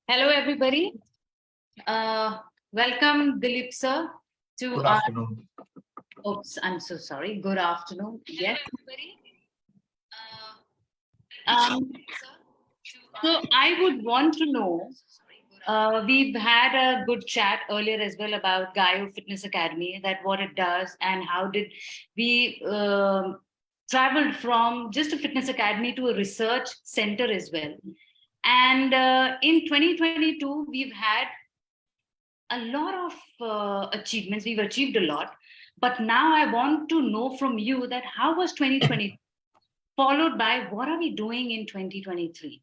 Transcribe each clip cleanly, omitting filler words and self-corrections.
Hello, everybody. Welcome, Dilip sir, to Good our. afternoon. Oops, I'm so sorry. Good afternoon. Yes. Um, so I would want to know. We've had a good chat earlier as well about GΑYO Fitness Academy, that what it does and how did we traveled from just a fitness academy to a research center as well. And in 2022, we've had a lot of achievements. We've achieved a lot. But now I want to know from you that how was 2020 followed by what are we doing in 2023?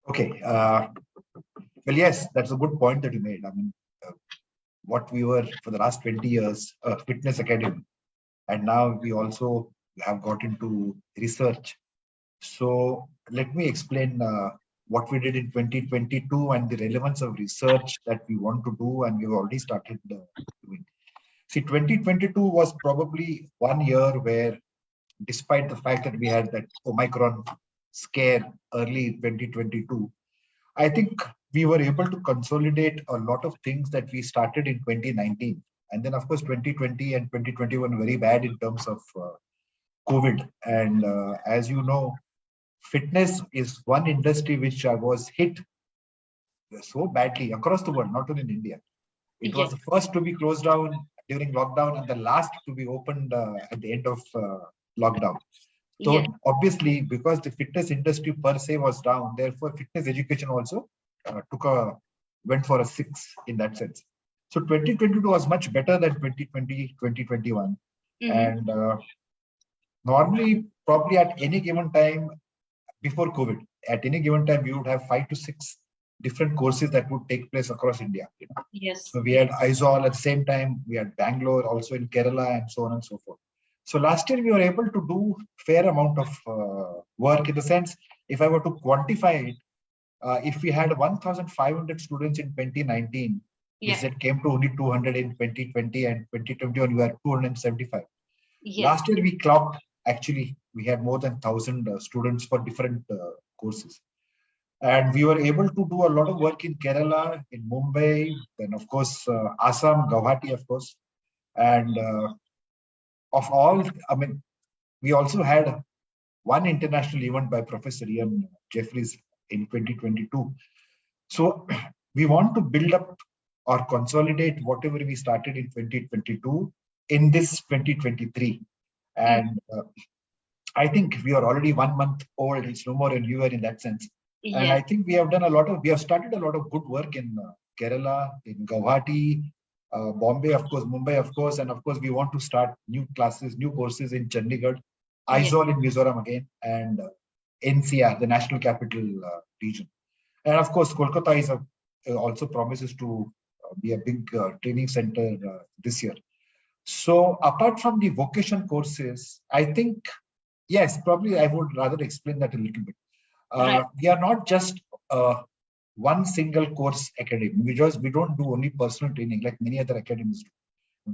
Okay. Well, yes, that's a good point that you made. I mean, uh, what we were for the last 20 years, a fitness academy, and now we also have got into research. So let me explain what we did in 2022 and the relevance of research that we want to do, and we've already started doing. See, 2022 was probably one year where, despite the fact that we had that Omicron scare early 2022, I think we were able to consolidate a lot of things that we started in 2019. And then, of course, 2020 and 2021 very bad in terms of COVID. And as you know, fitness is one industry which was hit so badly across the world, not only in India. It was Yes. the first to be closed down during lockdown and the last to be opened at the end of lockdown. Yes. So obviously, because the fitness industry per se was down, therefore fitness education also went for a 6 in that sense. So 2022 was much better than 2020, 2021. Mm-hmm. And normally, probably at any given time before COVID, at any given time, we would have 5 to 6 different courses that would take place across India. Yes. So we had Aizawl at the same time, we had Bangalore, also in Kerala, and so on and so forth. So last year we were able to do fair amount of work, in the sense, if I were to quantify it, if we had 1,500 students in 2019, Yeah. which came to only 200 in 2020, and 2021 we had 275. Yes. Last year we clocked, actually, we had more than 1,000 students for different courses. And we were able to do a lot of work in Kerala, in Mumbai, then of course, Assam, Guwahati, of course. And of all, I mean, we also had one international event by Professor Ian Jeffries in 2022. So we want to build up or consolidate whatever we started in 2022 in this 2023. And I think we are already 1 month old. It's no more a new year in that sense. And I think we have started a lot of good work in Kerala, in Guwahati, Bombay, of course, Mumbai, of course. And of course, we want to start new classes, new courses in Chandigarh, Aizawl in Mizoram again, and NCR, the National Capital Region. And of course, Kolkata also promises to be a big training center this year. So apart from the vocation courses, I think, yes, probably I would rather explain that a little bit. Right. We are not just one single course academy. We don't do only personal training like many other academies do.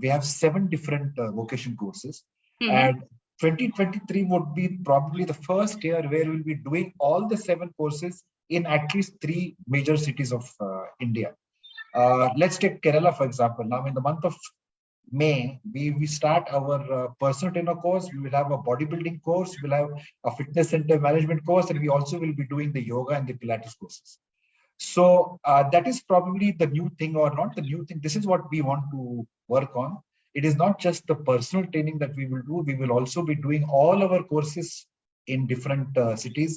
We have 7 different vocation courses. Mm-hmm. And 2023 would be probably the first year where we'll be doing all the 7 courses in at least 3 major cities of India. Let's take Kerala, for example. Now, in the month of May, we start our personal trainer course. We will have a bodybuilding course. We'll have a fitness center management course, and we also will be doing the yoga and the Pilates courses. So that is probably the new thing, or not the new thing. This is what we want to work on. It is not just the personal training that we will do. We will also be doing all our courses in different cities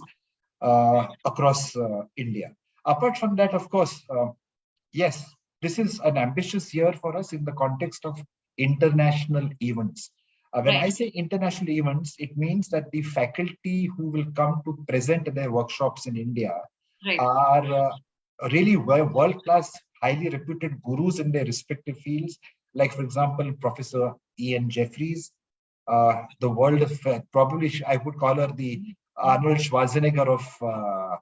across India. Apart from that, of course, yes, this is an ambitious year for us in the context of international events. When I say international events, it means that the faculty who will come to present their workshops in India are really world-class, highly reputed gurus in their respective fields. Like, for example, Professor Ian Jeffries, the world of, probably I would call her the Arnold Schwarzenegger of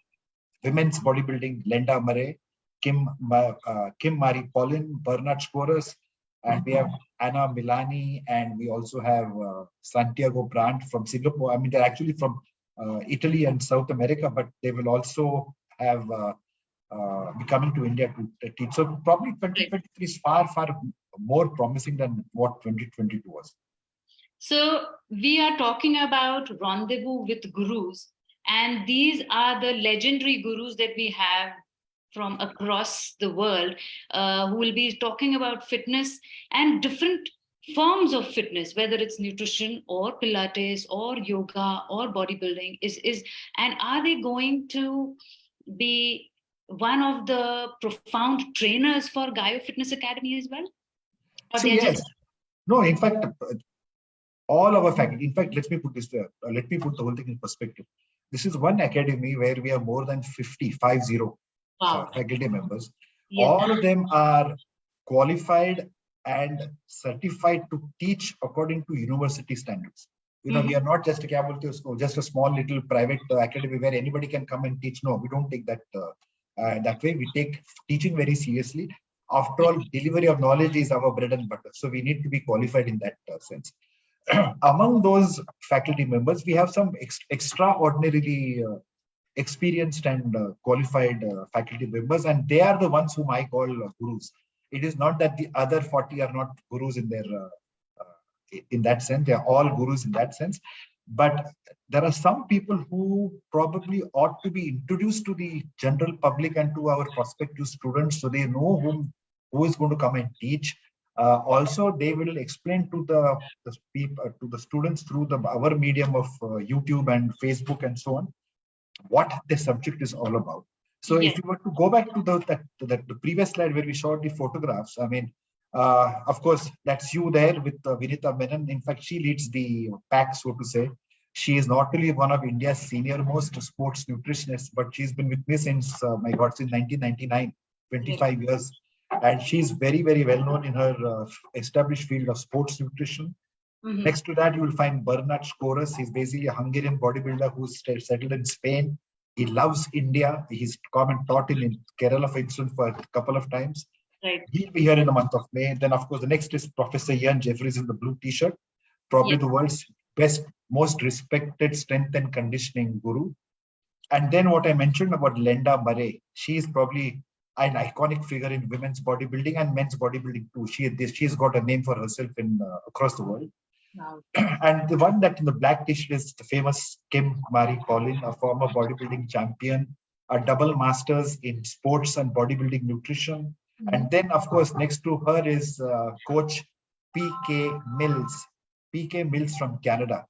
women's bodybuilding, Linda Murray, Kim Marie Paulin, Bernard Schwarz, and we have Anna Milani, and we also have Santiago Brandt from Singapore. I mean, they're actually from Italy and South America, but they will also have be coming to India to teach. So probably 2023 is far, far more promising than what 2022 was. So we are talking about rendezvous with gurus, and these are the legendary gurus that we have from across the world, who will be talking about fitness and different forms of fitness, whether it's nutrition or Pilates or yoga or bodybuilding. Is and are they going to be one of the profound trainers for GΑYO Fitness Academy as well? Or So they're just yes, no, in fact, all our faculty, in fact, let me put this there. Let me put the whole thing in perspective. This is one academy where we have more than 50 wow. faculty members. Yes. All of them are qualified and certified to teach according to university standards. You know, we are not just a Kabul school, just a small little private academy where anybody can come and teach. No, we don't take that that way. We take teaching very seriously. After all, delivery of knowledge is our bread and butter. So we need to be qualified in that sense. Among those faculty members, we have some extraordinarily experienced and qualified faculty members, and they are the ones whom I call gurus. It is not that the other 40 are not gurus in that sense. They are all gurus in that sense. But there are some people who probably ought to be introduced to the general public and to our prospective students so they know who is going to come and teach. Also, they will explain to the people, to the students through our medium of YouTube and Facebook and so on, what the subject is all about. So Yes. if you were to go back to the previous slide where we showed the photographs, I mean, of course, that's you there with Vinita Menon. In fact, she leads the pack, so to say. She is not only one of India's senior most sports nutritionists, but she's been with me since, my God, since 1999, 25 years. And she's very, very well known in her established field of sports nutrition. Next to that, you will find Bernard Skoras. He's basically a Hungarian bodybuilder who's settled in Spain. He loves India. He's come and taught in Kerala, for instance, for a couple of times. Right. He'll be here in the month of May. Then, of course, the next is Professor Ian Jeffries in the blue t-shirt, probably the world's best, most respected strength and conditioning guru. And then what I mentioned about Lenda Murray, she is probably an iconic figure in women's bodybuilding and men's bodybuilding too. She's got a name for herself in across the world. Wow. And the one that in the black t-shirt is the famous Kim Marie Collin, a former bodybuilding champion, a double masters in sports and bodybuilding nutrition. And then, of course, next to her is Coach P.K. Mills. P.K. Mills from Canada,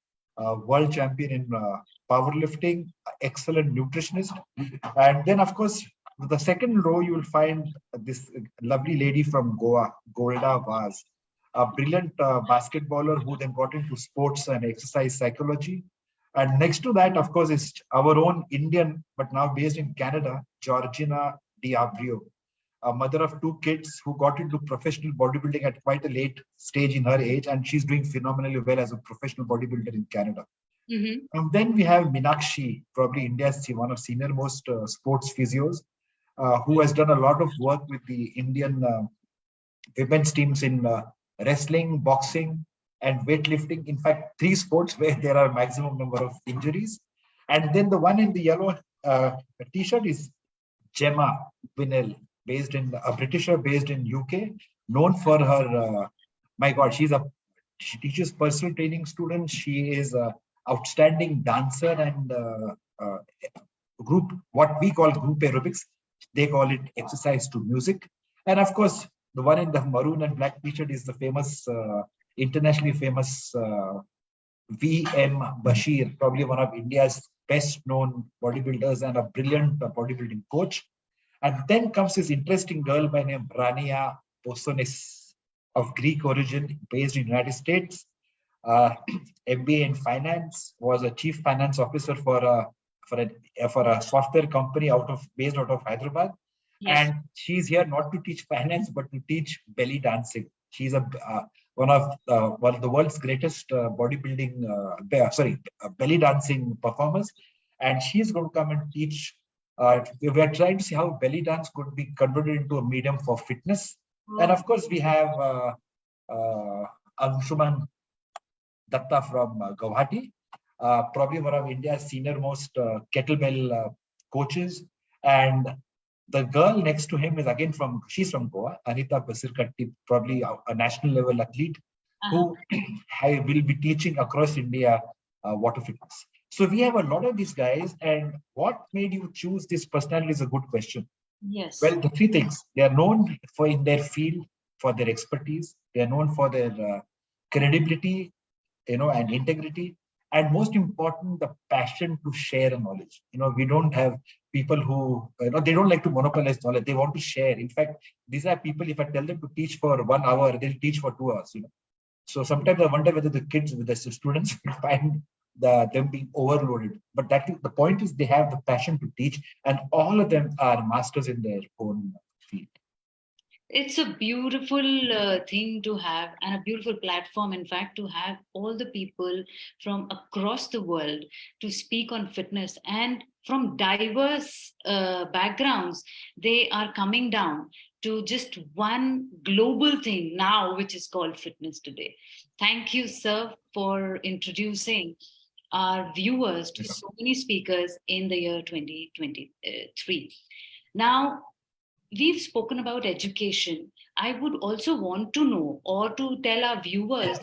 world champion in powerlifting, excellent nutritionist. And then, of course, the second row, you will find this lovely lady from Goa, Golda Vaz, a brilliant basketballer who then got into sports and exercise psychology. And next to that, of course, is our own Indian, but now based in Canada, Georgina Diabrio, a mother of two kids who got into professional bodybuilding at quite a late stage in her age, and she's doing phenomenally well as a professional bodybuilder in Canada. And then we have Minakshi, probably India's one of senior most sports physios, who has done a lot of work with the Indian women's teams in wrestling, boxing, and weightlifting. In fact, 3 sports where there are maximum number of injuries. And then the one in the yellow t-shirt is Gemma Winnell, based in a Britisher based in UK, known for her. My God, she teaches personal training students. She is a outstanding dancer and what we call group aerobics. They call it exercise to music. And of course, the one in the maroon and black t-shirt is the famous, internationally famous V.M. Bashir, probably one of India's best known bodybuilders and a brilliant bodybuilding coach. And then comes this interesting girl by name Rania Bosonis, of Greek origin, based in the United States. MBA in finance, was a chief finance officer for a software company based out of Hyderabad. Yes. And she's here not to teach finance, but to teach belly dancing. She's one of the world's greatest belly dancing performers. And she's going to come and teach. We are trying to see how belly dance could be converted into a medium for fitness. And of course, we have Anshuman Datta from Guwahati, probably one of India's senior most kettlebell coaches. And The girl next to him is again she's from Goa, Anita Basirkatti, probably a national level athlete who will be teaching across India water fitness. So we have a lot of these guys. And what made you choose this personality is a good question. Yes. Well, the three things: they are known for in their field for their expertise. They are known for their credibility, and integrity, and most important, the passion to share knowledge. We don't have people who, they don't like to monopolize knowledge. They want to share. In fact, these are people, if I tell them to teach for 1 hour, they'll teach for 2 hours. So sometimes I wonder whether the students will find them being overloaded. But the point is they have the passion to teach, and all of them are masters in their own field. It's a beautiful thing to have, and a beautiful platform, in fact, to have all the people from across the world to speak on fitness, and from diverse backgrounds. They are coming down to just one global thing now, which is called fitness today. Thank you, sir, for introducing our viewers to so many speakers in the year 2023. Now, we've spoken about education. I would also want to know, or to tell our viewers,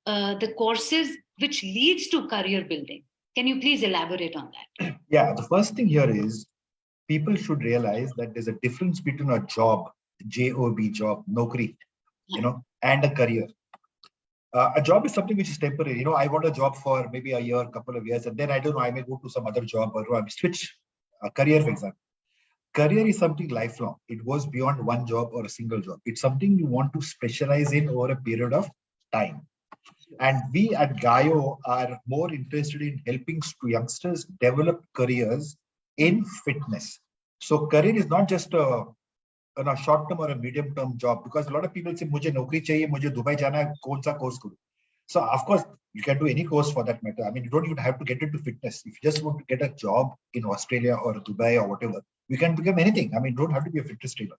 the courses which leads to career building. Can you please elaborate on that? Yeah, the first thing here is people should realize that there's a difference between a job, job, nokri, and a career. A job is something which is temporary. I want a job for maybe a year, couple of years, and then I don't know, I may go to some other job, or I may switch a career, for example. Career is something lifelong. It goes beyond one job or a single job. It's something you want to specialize in over a period of time. And we at GΑYO are more interested in helping youngsters develop careers in fitness. So career is not just a short term or a medium term job, because a lot of people say, "Mujhe naukri chahiye, mujhe Dubai jana hai, kaun sa course karo?" So of course you can do any course for that matter. I mean, you don't even have to get into fitness. If you just want to get a job in Australia or Dubai or whatever, you can become anything. I mean, you don't have to be a fitness trainer.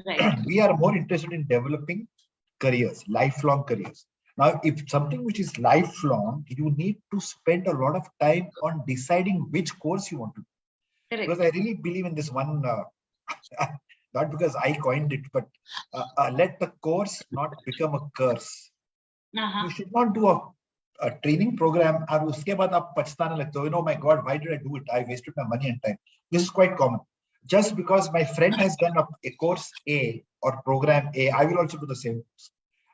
Right. We are more interested in developing careers, lifelong careers. Now, if something which is lifelong, you need to spend a lot of time on deciding which course you want to do. Correct. Because I really believe in this one, not because I coined it, but let the course not become a curse. You should not do a training program and uske baad aap pachhtana lagte ho, oh my God, why did I do it? I wasted my money and time. This is quite common. Just because my friend has done a course A or program A, I will also do the same.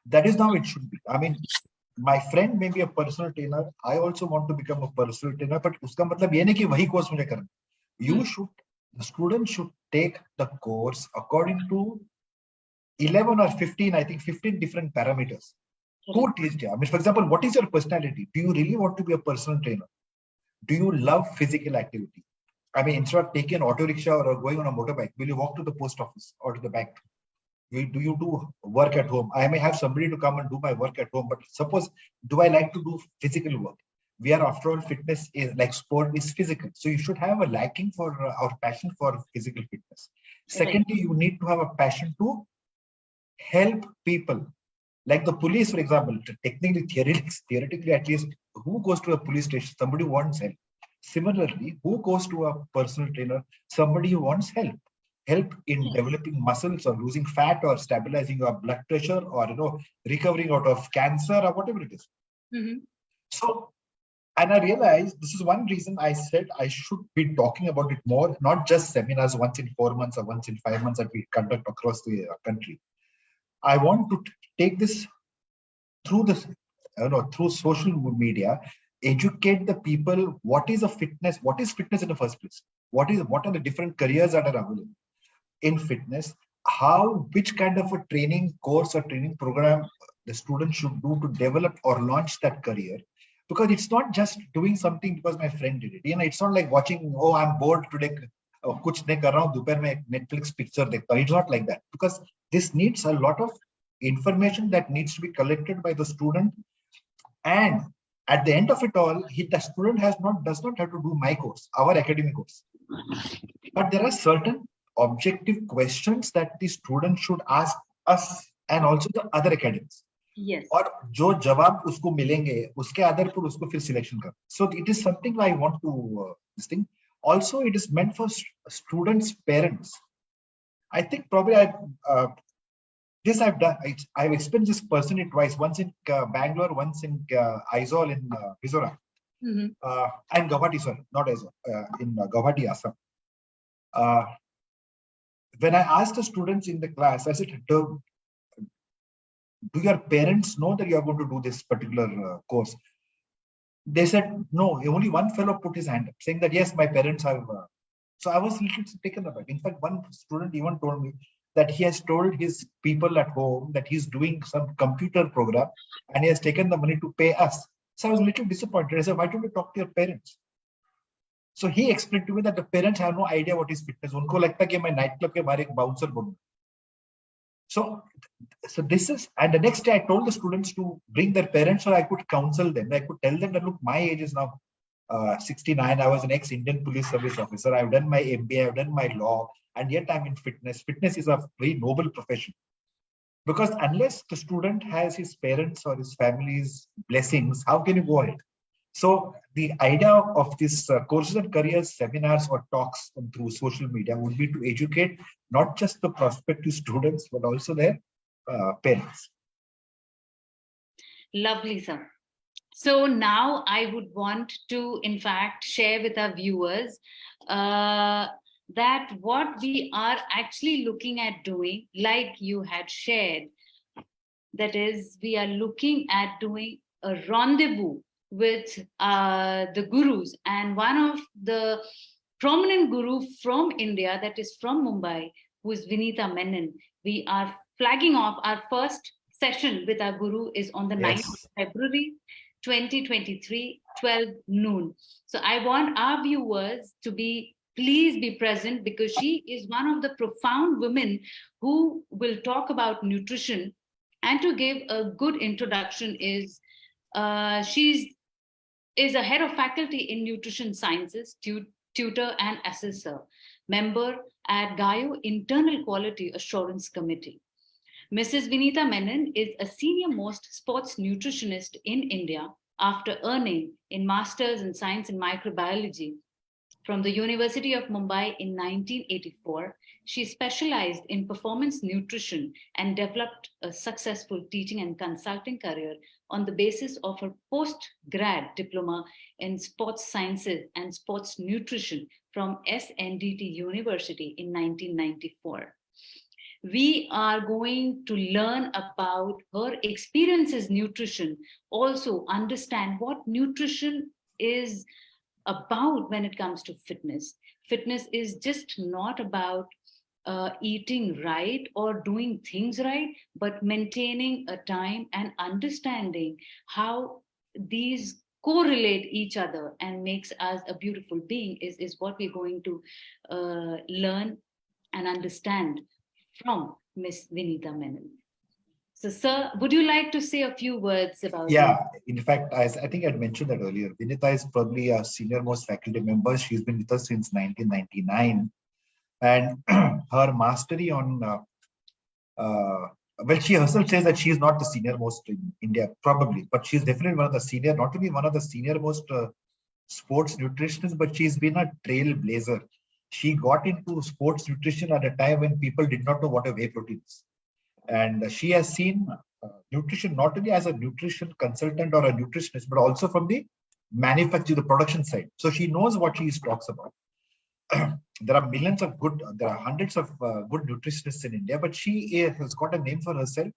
That is how it should be. I mean, my friend may be a personal trainer. I also want to become a personal trainer, but uska matlab ye nahi ki wahi course mujhe karna. The student should take the course according to 11 or 15, I think 15 different parameters. Who teaches you? I mean, for example, what is your personality? Do you really want to be a personal trainer? Do you love physical activity? I mean, instead of taking an auto rickshaw or going on a motorbike, will you walk to the post office or to the bank? Do you do work at home? I may have somebody to come and do my work at home, but suppose, do I like to do physical work? We are, after all, fitness is like sport is physical. So you should have a liking for or passion for physical fitness. Secondly, you need to have a passion to help people. Like the police, for example, technically, theoretically, at least, who goes to a police station? Somebody who wants help. Similarly, who goes to a personal trainer? Somebody who wants help. Help in developing muscles or losing fat or stabilizing your blood pressure or recovering out of cancer or whatever it is. Mm-hmm. So, and I realized this is one reason I said I should be talking about it more, not just seminars once in 4 months or once in 5 months that we conduct across the country. I want to take this through through social media, educate the people what is fitness in the first place, what are the different careers that are available in fitness, which kind of a training course or training program the student should do to develop or launch that career. Because it's not just doing something because my friend did it. It's not like watching, oh, I'm bored today, kuch nahi kar raha hu, dophar mein Netflix picture dekhta hu. It's not like that, because this needs a lot of information that needs to be collected by the student. And at the end of it all, the student does not have to do my course, our academic course. But there are certain objective questions that the student should ask us and also the other academics. Yes. और जो जवाब उसको मिलेंगे उसके आधार पर उसको फिर selection कर. So it is something I want to this thing. Also, it is meant for students' parents. I think probably this I've done. I've experienced this personally twice. Once in Bangalore, once in Aizawl in Mizoram, and Guwahati, sorry, not Aizawl, in Guwahati, Assam. When I asked the students in the class, I said, do your parents know that you are going to do this particular course? They said, no. Only one fellow put his hand up, saying that, yes, my parents have. So I was a little taken aback. In fact, one student even told me that he has told his people at home that he's doing some computer program and he has taken the money to pay us. So I was a little disappointed. I said, why don't you talk to your parents? So he explained to me that the parents have no idea what is fitness. Unko lagta hai ki main nightclub ke bahar ek bouncer बनूं. So this is, and the next day I told the students to bring their parents so I could counsel them. I could tell them that, look, my age is now 69. I was an ex-Indian police service officer. I've done my MBA, I've done my law, and yet I'm in fitness. Fitness is a very noble profession. Because unless the student has his parents or his family's blessings, how can you go ahead? So the idea of this courses and careers seminars or talks through social media would be to educate not just the prospective students, but also their parents. Lovely, sir. So now I would want to, in fact, share with our viewers that what we are actually looking at doing, like you had shared, that is, we are looking at doing a rendezvous with the gurus, and one of the prominent guru from India, that is from Mumbai, who is Vinita Menon. We are flagging off our first session with our guru is on the 9th of February 2023, 12 noon. So I want our viewers to please be present, because she is one of the profound women who will talk about nutrition. And to give a good introduction is she's a head of faculty in nutrition sciences, tutor and assessor, member at GΑYO Internal Quality Assurance Committee. Mrs. Vinita Menon is a senior most sports nutritionist in India after earning a master's in science and microbiology from the University of Mumbai in 1984. She specialized in performance nutrition and developed a successful teaching and consulting career on the basis of her post-grad diploma in sports sciences and sports nutrition from SNDT University in 1994. We are going to learn about her experiences nutrition, also understand what nutrition is about when it comes to fitness. Fitness is just not about eating right or doing things right, but maintaining a time and understanding how these correlate each other and makes us a beautiful being is what we're going to learn and understand from Miss Vinita Menon. So, sir, would you like to say a few words about Yeah, in fact, I think I'd mentioned that earlier. Vinita is probably a senior most faculty member. She's been with us since 1999. And her mastery on, well, she herself says that she is not the senior most in India, probably, but she's definitely one of the senior, not to be one of the senior most sports nutritionists, but she's been a trailblazer. She got into sports nutrition at a time when people did not know what a whey protein is. And she has seen nutrition not only as a nutrition consultant or a nutritionist, but also from the manufacture, the production side. So she knows what she talks about. There are hundreds of good nutritionists in India, but she has got a name for herself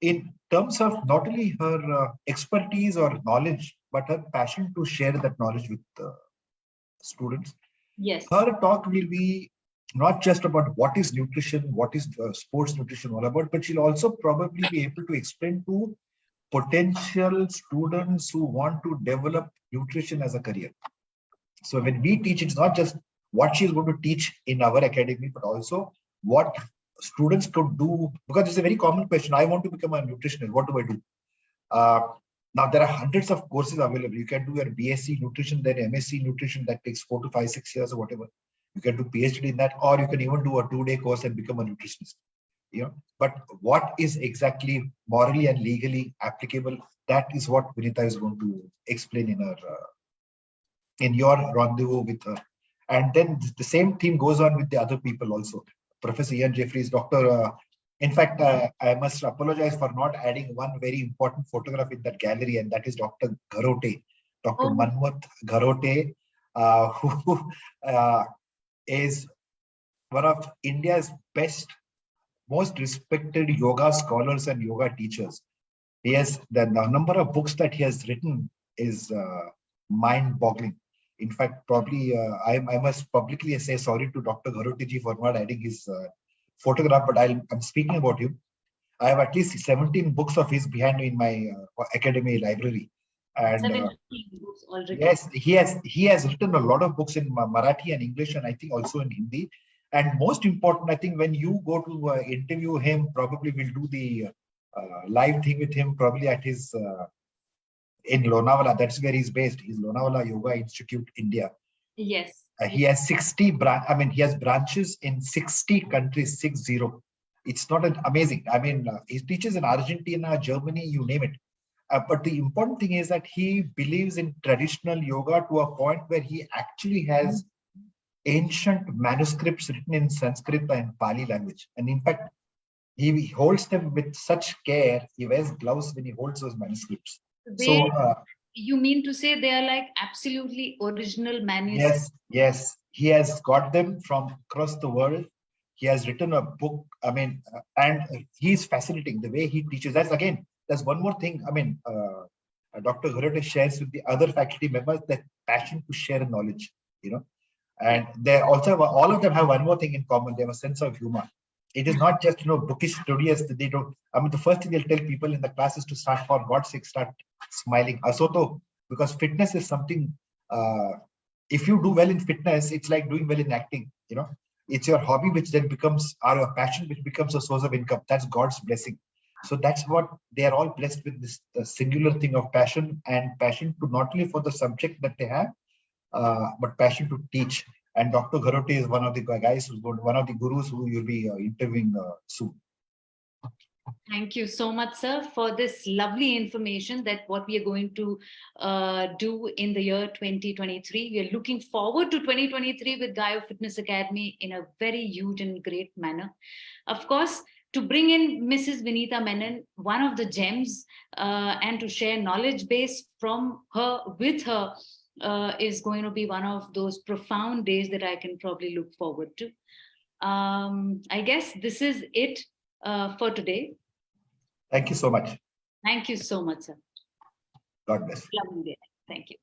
in terms of not only her expertise or knowledge, but her passion to share that knowledge with students. Yes. Her talk will be not just about what is nutrition, what is sports nutrition all about, but she'll also probably be able to explain to potential students who want to develop nutrition as a career. So when we teach, it's not just what she's going to teach in our academy, but also what students could do, because it's a very common question. I want to become a nutritionist. What do I do? Now, there are hundreds of courses available. You can do your BSc nutrition, then MSc nutrition that takes 4 to 5, 6 years or whatever. You can do PhD in that, or you can even do a 2-day course and become a nutritionist. But what is exactly morally and legally applicable? That is what Vinita is going to explain in her in your rendezvous with her. And then the same theme goes on with the other people also. Professor Ian Jeffries, Dr. In fact, I must apologize for not adding one very important photograph in that gallery, and that is Dr. Gharote, Dr. Oh, Manmoth Gharote, who is one of India's best, most respected yoga scholars and yoga teachers. He has the number of books that he has written is mind-boggling. In fact, probably I must publicly say sorry to Dr. Gharotiji for not adding his photograph, but I'm speaking about him. I have at least 17 books of his behind me in my academy library. And 17 books already. yes, he has written a lot of books in Marathi and English, and I think also in Hindi. And most important, I think when you go to interview him, probably we'll do the live thing with him, probably at his in Lonavala. That's where he's based. He's Lonavala Yoga Institute, India. Yes. He has 60 he has branches in 60 countries, 60. It's not an amazing. I mean, he teaches in Argentina, Germany, you name it. But the important thing is that he believes in traditional yoga to a point where he actually has ancient manuscripts written in Sanskrit and Pali language. And in fact, he holds them with such care. He wears gloves when he holds those manuscripts. So You mean to say they are like absolutely original manuscripts? yes. He has got them from across the world. He has written a book. I mean, and he's fascinating the way he teaches. There's one more thing. I mean, Dr. Gharote shares with the other faculty members that passion to share knowledge, you know. And they also have, all of them have one more thing in common. They have a sense of humor. It is not just bookish studious that they don't. I mean, the first thing they'll tell people in the class is to start, for God's sake, start smiling. Asoto, because fitness is something. If you do well in fitness, it's like doing well in acting. It's your hobby, which then becomes our passion, which becomes a source of income. That's God's blessing. So that's what they are all blessed with, this singular thing of passion, and passion to not only for the subject that they have, but passion to teach. And Dr. Gharote is one of the guys one of the gurus who you'll be interviewing soon. Thank you so much, sir, for this lovely information that what we are going to do in the year 2023. We are looking forward to 2023 with GΑYO Fitness Academy in a very huge and great manner. Of course, to bring in Mrs. Vinita Menon, one of the gems, and to share knowledge base from her, with her, is going to be one of those profound days that I can probably look forward to. I guess this is it for today. Thank you so much. Thank you so much, sir. God bless. Lovely day. Thank you.